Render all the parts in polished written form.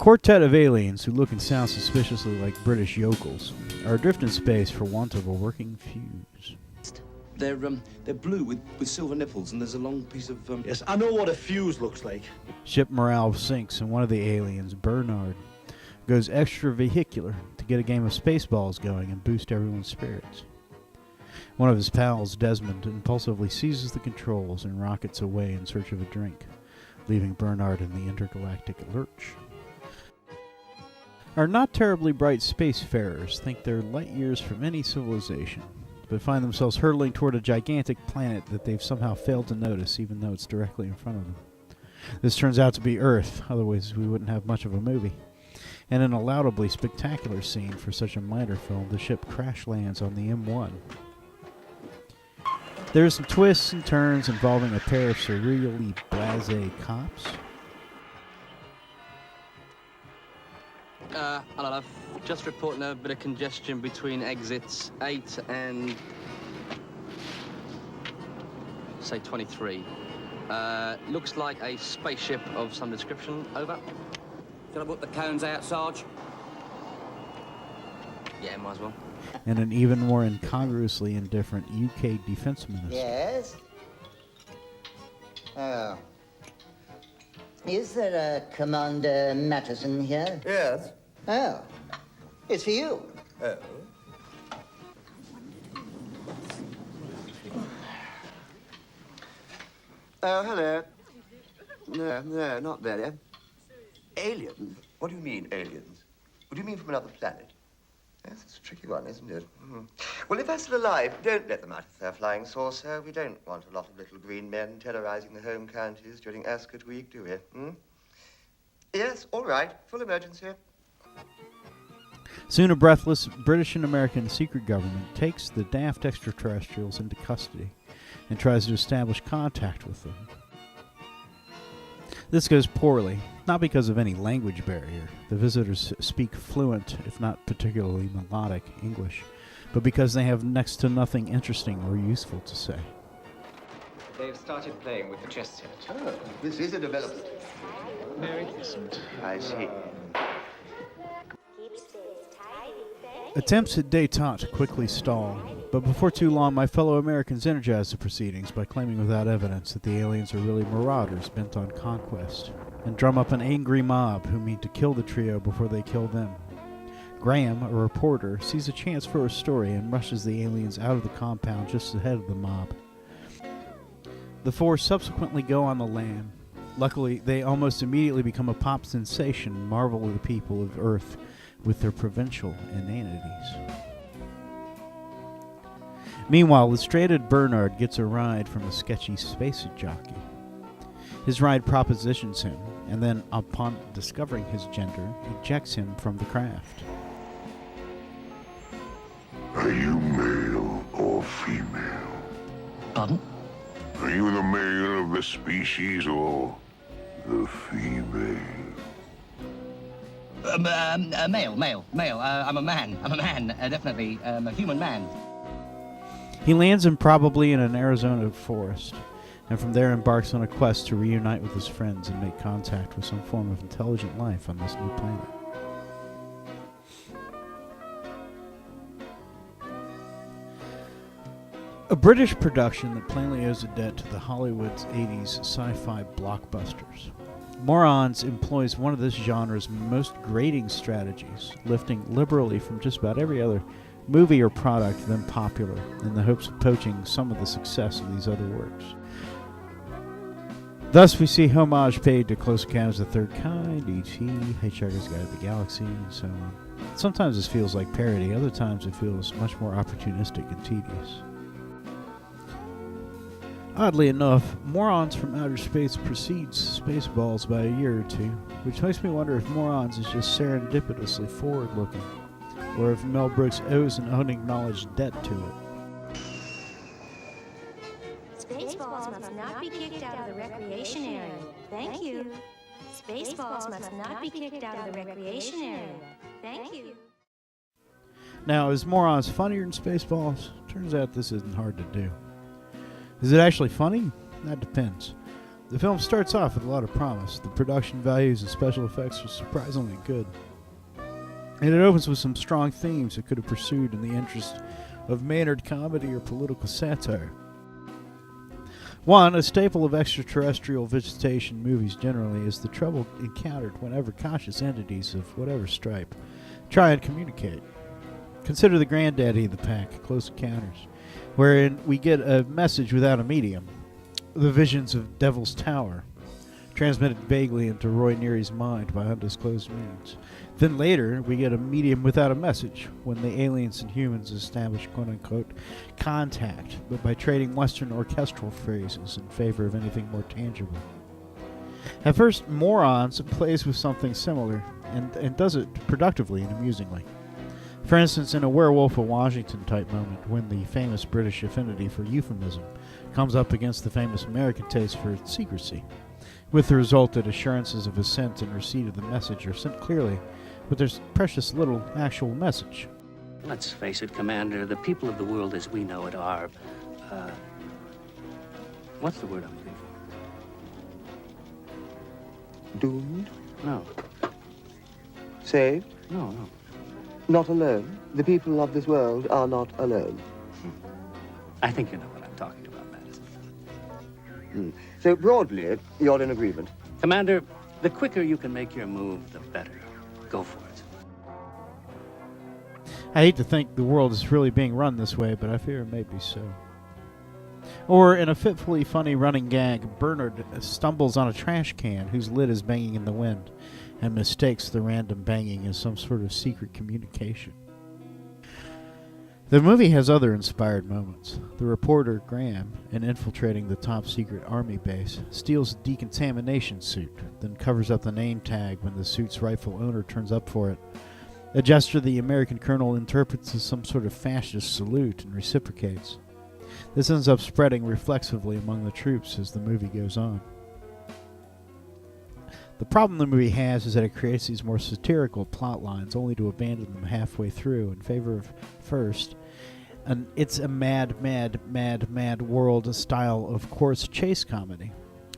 quartet of aliens who look and sound suspiciously like British yokels are adrift in space for want of a working fuse. They're blue with silver nipples, and there's a long piece of Yes, I know what a fuse looks like. Ship morale sinks, and one of the aliens, Bernard, goes extravehicular to get a game of Spaceballs going and boost everyone's spirits. One of his pals, Desmond, impulsively seizes the controls and rockets away in search of a drink, leaving Bernard in the intergalactic lurch. Our not terribly bright spacefarers think they're light years from any civilization, but find themselves hurtling toward a gigantic planet that they've somehow failed to notice, even though it's directly in front of them. This turns out to be Earth, otherwise we wouldn't have much of a movie. And in a laudably spectacular scene for such a minor film, the ship crash lands on the M1. There are some twists and turns involving a pair of surreally blasé cops. Hello, just reporting a bit of congestion between exits 8 and, say, 23. Looks like a spaceship of some description. Over. Shall I put the cones out, Sarge? Yeah, might as well. And an even more incongruously indifferent UK defense minister. Yes? Oh. Is there a Commander Matteson here? Yes. Oh. It's for you. Oh. Oh, hello. No, not very. Aliens? What do you mean, aliens? What do you mean from another planet? Yes, it's a tricky one, isn't it? Mm. Well, if they're still alive, don't let them out of their flying saucer. We don't want a lot of little green men terrorizing the home counties during Ascot week, do we? Hmm? Yes, all right. Full emergency. Soon a breathless British and American secret government takes the daft extraterrestrials into custody and tries to establish contact with them. This goes poorly, not because of any language barrier. The visitors speak fluent, if not particularly melodic, English, but because they have next to nothing interesting or useful to say. They've started playing with the chess set. Oh, this is a development. Very decent. I see. Attempts at détente quickly stall, but before too long my fellow Americans energize the proceedings by claiming without evidence that the aliens are really marauders bent on conquest, and drum up an angry mob who mean to kill the trio before they kill them. Graham, a reporter, sees a chance for a story and rushes the aliens out of the compound just ahead of the mob. The four subsequently go on the lam. Luckily, they almost immediately become a pop sensation and marvel at the people of Earth with their provincial inanities. Meanwhile, the stranded Bernard gets a ride from a sketchy space jockey. His ride propositions him, and then, upon discovering his gender, ejects him from the craft. Are you male or female? Pardon? Are you the male of the species or the female? Male. I'm a man, definitely. A human man. He lands improbably in an Arizona forest, and from there embarks on a quest to reunite with his friends and make contact with some form of intelligent life on this new planet. A British production that plainly owes a debt to the Hollywood's 80s sci-fi blockbusters. Morons employs one of this genre's most grating strategies, lifting liberally from just about every other movie or product then popular in the hopes of poaching some of the success of these other works. Thus we see homage paid to Close Encounters of the Third Kind, E.T., Hitchhiker's Guide to the Galaxy, and so on. Sometimes this feels like parody, other times it feels much more opportunistic and tedious. Oddly enough, Morons from Outer Space precedes Spaceballs by a year or two, which makes me wonder if Morons is just serendipitously forward-looking, or if Mel Brooks owes an unacknowledged debt to it. Spaceballs must not be kicked out of the recreation area. Thank you. Spaceballs must not be kicked out of the recreation area. Thank you. Now, is Morons funnier than Spaceballs? Turns out this isn't hard to do. Is it actually funny? That depends. The film starts off with a lot of promise. The production values and special effects are surprisingly good. And it opens with some strong themes it could have pursued in the interest of mannered comedy or political satire. One, a staple of extraterrestrial visitation movies generally, is the trouble encountered whenever conscious entities of whatever stripe try and communicate. Consider the granddaddy of the pack, Close Encounters, wherein we get a message without a medium. The visions of Devil's Tower, transmitted vaguely into Roy Neary's mind by undisclosed means. Then later, we get a medium without a message, when the aliens and humans establish quote-unquote contact, but by trading Western orchestral phrases in favor of anything more tangible. At first, Morons plays with something similar, and does it productively and amusingly. For instance, in a Werewolf of Washington type moment, when the famous British affinity for euphemism comes up against the famous American taste for secrecy, with the result that assurances of assent and receipt of the message are sent clearly, but there's precious little actual message. Let's face it, Commander, the people of the world as we know it are, what's the word I'm looking for? Doomed? No. Saved? No. Not alone. The people of this world are not alone. I think you know what I'm talking about, Matteson. So broadly, you're in agreement. Commander, the quicker you can make your move, the better. Go for it. I hate to think the world is really being run this way, but I fear it may be so. Or, in a fitfully funny running gag, Bernard stumbles on a trash can whose lid is banging in the wind, and mistakes the random banging as some sort of secret communication. The movie has other inspired moments. The reporter, Graham, in infiltrating the top-secret army base, steals a decontamination suit, then covers up the name tag when the suit's rightful owner turns up for it, a gesture the American colonel interprets as some sort of fascist salute and reciprocates. This ends up spreading reflexively among the troops as the movie goes on. The problem the movie has is that it creates these more satirical plot lines only to abandon them halfway through in favor of, first, it's a mad world style of coarse chase comedy,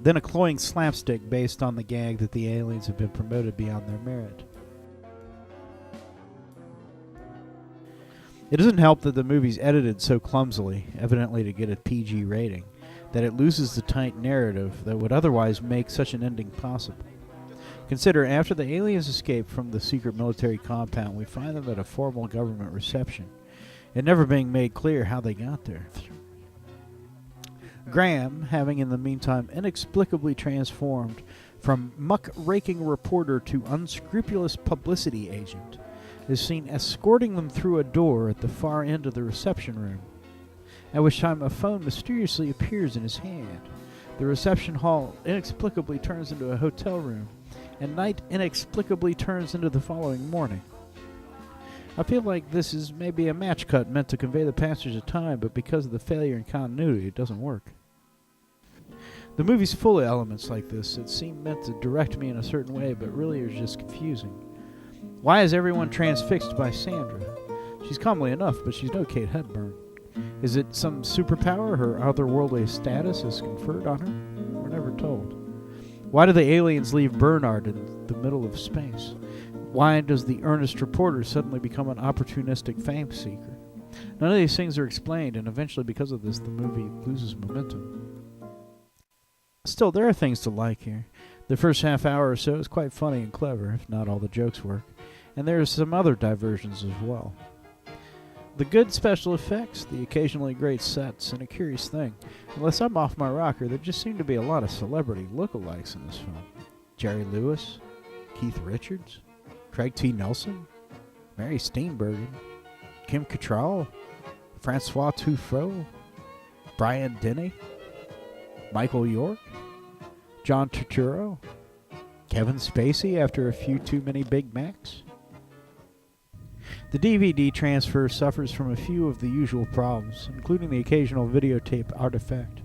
then a cloying slapstick based on the gag that the aliens have been promoted beyond their merit. It doesn't help that the movie's edited so clumsily, evidently to get a PG rating, that it loses the tight narrative that would otherwise make such an ending possible. Consider, after the aliens escape from the secret military compound, we find them at a formal government reception, it never being made clear how they got there. Graham, having in the meantime inexplicably transformed from muck-raking reporter to unscrupulous publicity agent, is seen escorting them through a door at the far end of the reception room, at which time a phone mysteriously appears in his hand. The reception hall inexplicably turns into a hotel room, and night inexplicably turns into the following morning. I feel like this is maybe a match cut meant to convey the passage of time, but because of the failure in continuity, it doesn't work. The movie's full of elements like this that seem meant to direct me in a certain way, but really are just confusing. Why is everyone transfixed by Sandra? She's comely enough, but she's no Kate Hepburn. Is it some superpower her otherworldly status has conferred on her? We're never told. Why do the aliens leave Bernard in the middle of space? Why does the earnest reporter suddenly become an opportunistic fame seeker? None of these things are explained, and eventually because of this, the movie loses momentum. Still, there are things to like here. The first half hour or so is quite funny and clever, if not all the jokes work, and there are some other diversions as well. The good special effects, the occasionally great sets, and a curious thing, unless I'm off my rocker, there just seem to be a lot of celebrity lookalikes in this film. Jerry Lewis, Keith Richards, Craig T. Nelson, Mary Steenburgen, Kim Cattrall, Francois Truffaut, Brian Denny, Michael York, John Turturro, Kevin Spacey after a few too many Big Macs. The DVD transfer suffers from a few of the usual problems, including the occasional videotape artifact,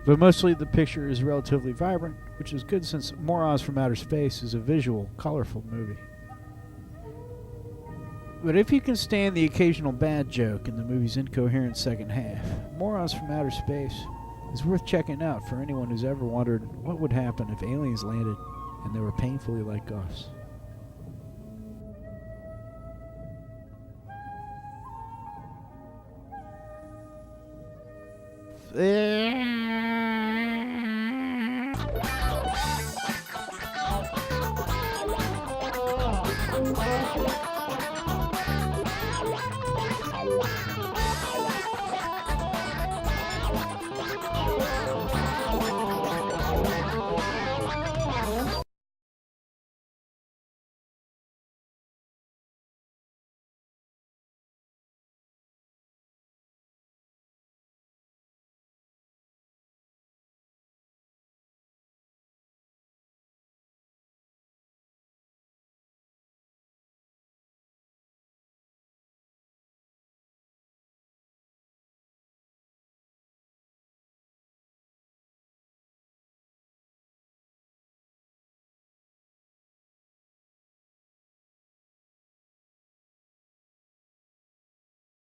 but mostly the picture is relatively vibrant, which is good since Morons from Outer Space is a visual, colorful movie. But if you can stand the occasional bad joke in the movie's incoherent second half, Morons from Outer Space is worth checking out for anyone who's ever wondered what would happen if aliens landed and they were painfully like us.